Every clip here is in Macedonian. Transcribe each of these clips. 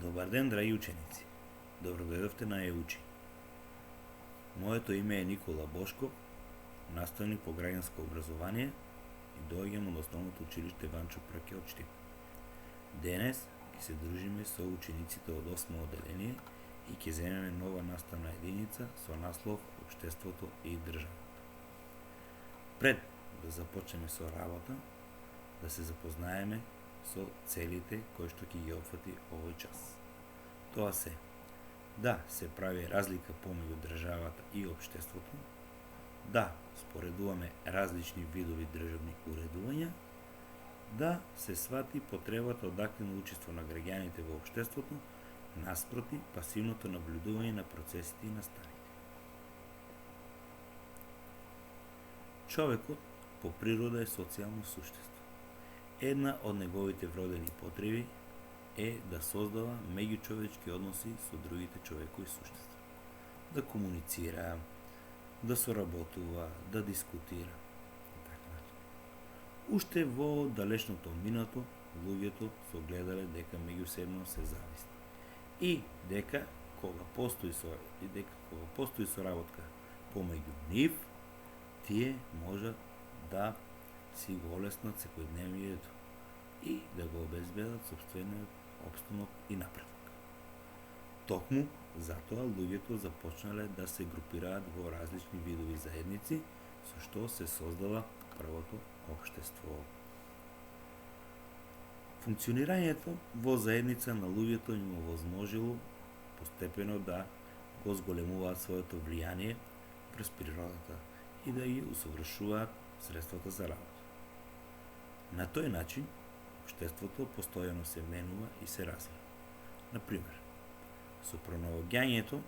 Добар ден, драги ученици! Добро дојдовте на ЕУЧИ. Моето име е Никола Бошков, наставник по граѓанско образование и доаѓам од основното училиште Ванчо Прке од Штип. Денес ќе се дружиме со учениците од 8 одделение и ќе земеме нова наставна единица со наслов Обштеството и државата. Пред да започнеме со работа, да се запознаеме со целите кои што ќе ги опфати овој час. Тоа се: да се прави разлика помеѓу државата и општеството, да споредуваме различни видови државни уредувања, да се свати потребата од активно учество на граѓаните во општеството, наспроти пасивното наблюдување на процесите и настаните. Човекот по природа е социјално суштество. Една од неговите вродени потреби е да создава меѓучовечки односи со другите човекови суштества. Да комуницира, да соработува, да дискутира и така натаму. Уште во далечното минато, луѓето согледале дека меѓусебно се зависни и дека кога постои соработка помеѓу нив, тие можат да си го олеснат секојдневието и да го обезбедат сопствениот опстанок и напредок. Токму затоа луѓето започнале да се групираат во различни видови заедници, со што се создава првото општество. Функционирањето во заедница на луѓето им овозможило постепено да го зголемуваат своето влијание през природата и да ги усовршуваат средствата за работа. На тој начин, општеството постојано се менува и се развива. Например, со пронаоѓањето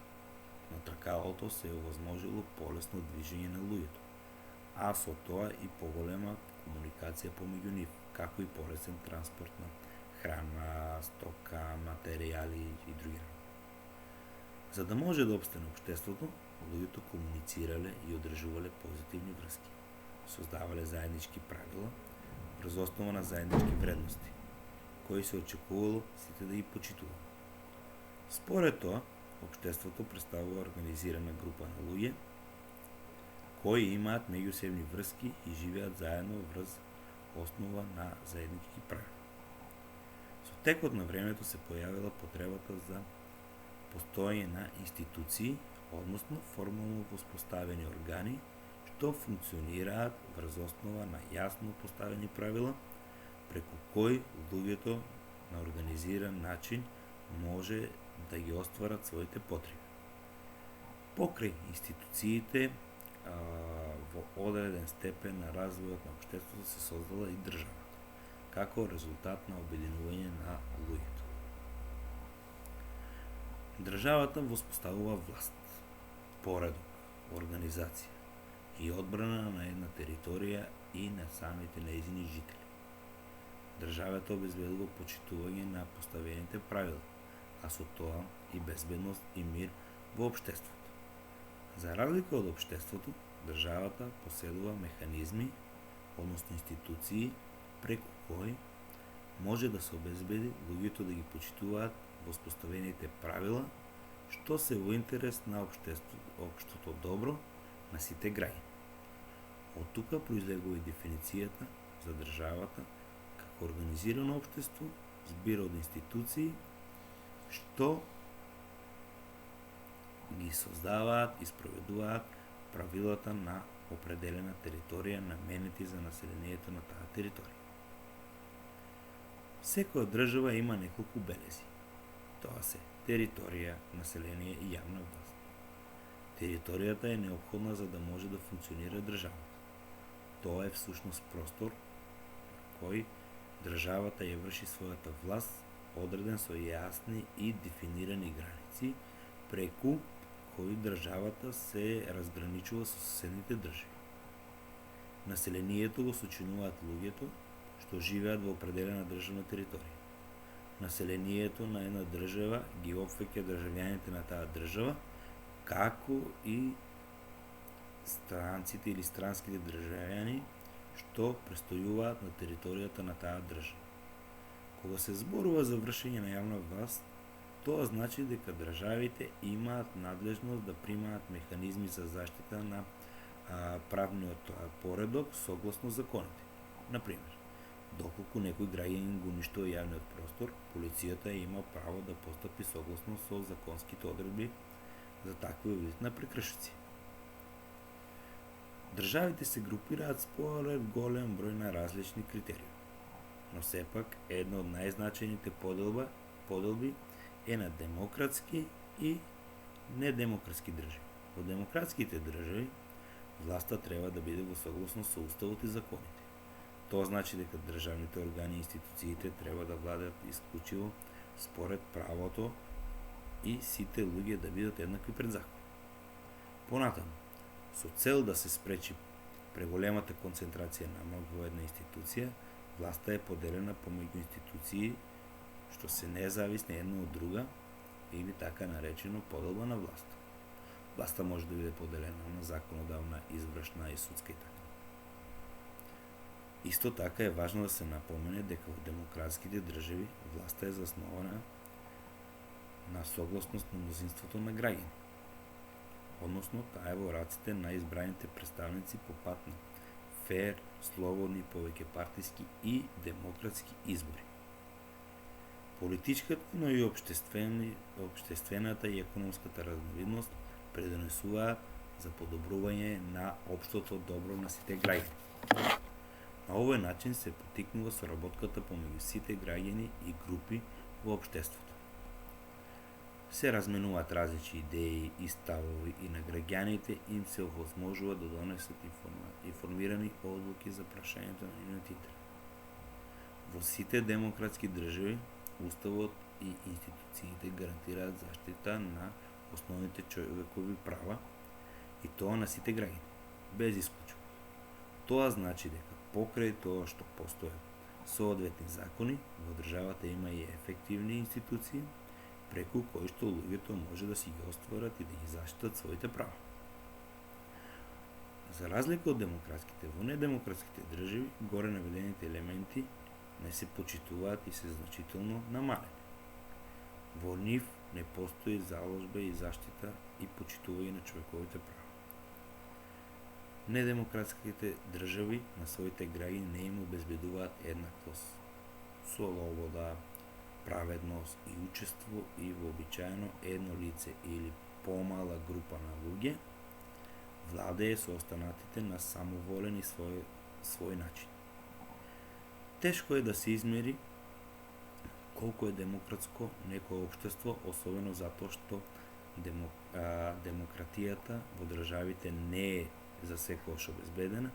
на тркалото се е овозможило полесно движење на луѓето, а со тоа и поголема комуникација помеѓу нив, како и полесен транспорт на храна, стока, материјали и други. За да може да опстане општеството, луѓето комуницирале и одржувале позитивни врски, создавале заеднички правила врз основа на заеднички вредности, кои се очекувало сите да ги почитуваат. Според тоа, општеството представува организирана група на луѓе кои имаат меѓусебни врски и живеат заедно врз основа на заеднички правила. Со текот на времето се појавила потребата за постоење на институции, односно формално воспоставени органи, што функционираат врз основа на јасно поставени правила, преку кои луѓето на организиран начин може да ги остварат своите потреби. Покрај институциите, во одреден степен на развојот на општеството се создала и државата, како резултат на обединување на луѓето. Државата воспоставува власт, поредок, организација и одбрана на една територија и на самите нејзини жители. Државата обезбедува почитување на поставените правила, а со тоа и безбедност и мир во општеството. За разлика од општеството, државата поседува механизми, односно институции, преку кои може да се обезбеди луѓето да ги почитуваат воспоставените правила, што се во интерес на општото добро на сите граѓани. Од тука произлегува и дефиницијата за државата како организирано општество, збир од институции што ги создаваат и спроведуваат правилата на определена територија наменети за населението на таа територија. Секоја држава има неколку белези. Тоа се територија, население и јавна власт. Територијата е неопходна за да може да функционира државата. Тоа е всушност простор кој државата ја врши својата власт, одреден со јасни и дефинирани граници, преку кои државата се разграничува со соседните држави. Населението го сочинуваат луѓето што живеат во определена државна територија. Населението на една држава ги опфаќа државјаните на таа држава, како и странците или странските државјани што престојуваат на територијата на таа држава. Кога се зборува за вршење на јавна власт, Тоа значи дека државите имаат надлежност да примаат механизми за заштита на правниот поредок согласно законите. Например, доколку некој граѓанин го уништува јавниот простор, полицијата има право да постапи согласно со законските одредби за такви вид на прекршици. Државите се групираат според голем број на различни критериуми, но сепак една од најзначајните поделби е на демократски и недемократски држави. Во демократските држави власта треба да биде во согласно со уставот и законите. Тоа значи дека државните органи и институциите треба да владеат исклучиво според правото и сите луѓе да бидат еднакви пред закон. Понатаму, со цел да се спречи преголемата концентрација на моќ во една институција, власта е поделена помеѓу институции што се независни една од друга или така наречено поделба на власта. Власта може да биде поделена на законодавна, извршна и судска и така. Исто така е важно да се напомене дека во демократските држави власта е заснована на согласност на мнозинството на граѓани. Односно, таа е во раците на избраните представници по пат на фер, слободни, повеќе партиски и демократски избори. Политичката, но и општествената и економската разновидност предонесуваат за подобрување на општото добро на сите граѓани. На овој начин се поттикнува соработката помеѓу сите граѓани и групи во општеството. Се разменуваат различни идеи и ставови и на граѓаните им се овозможува да донесат информирани одлуки за прашањето на нивниот интерес. Во сите демократски држави уставот и институциите гарантираат заштита на основните човекови права и тоа на сите граѓани, без исклучок. Тоа значи дека покрај тоа што постојат соодветни закони, во државата има и ефективни институции преку кои што луѓето може да си ги остварат и да ги заштитат своите права. За разлика од демократските, во недемократските држави горе наведените елементи не се почитуваат и се значително намалени. Во нив не постои заложба и заштита и почитување на човековите права. Недемократските држави на своите граѓани не им обезбедуваат еднаквост, слобода, праведност и учество и вообичаено едно лице или помала група на луѓе владее со останатите на самоволен и свој начин. Тешко е да се измери колку е демократско некое општество, особено затоа што демократијата во државите не е за секојаш обезбедена,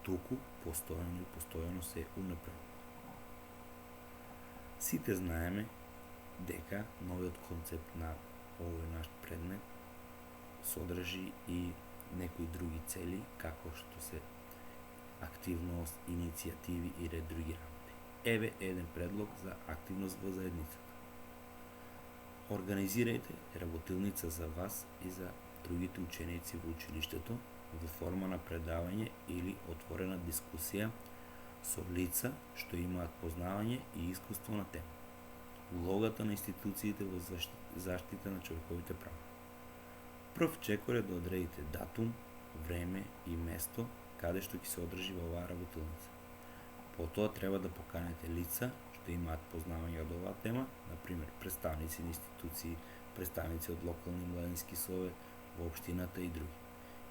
туку постојано се унапредува. Сите знаеме дека новиот концепт на овој наш предмет содржи и некои други цели, како што се активност, иницијативи и ред други работи. Еве еден предлог за активност во заедницата. Организирајте работилница за вас и за другите ученици во училиштето во форма на предавање или отворена дискусија со лица што имаат познавање и искуство на тема. Улогата на институциите во заштита на човековите права. Прв чекор е да одредите датум, време и место каде што ќе се одржи во оваа работилница. Потоа треба да поканете лица што имаат познавање од оваа тема, например представници на институции, представници од локални младински совет во општината и други.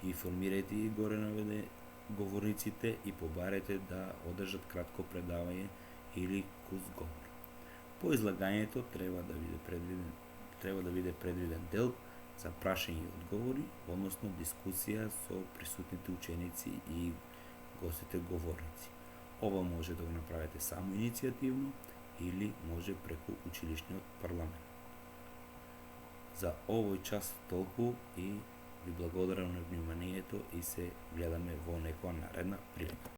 Информирајте и горе наведе говорниците и побарете да одржат кратко предавање или курс говор. По излагањето треба да биде предвиден дел за прашање и одговори, односно дискусија со присутните ученици и гостите говорници. Ова може да го направите само иницијативно или може преку училишниот парламент. За овој час толку и ви благодарам на вниманието и се гледаме во некоја наредна прилика.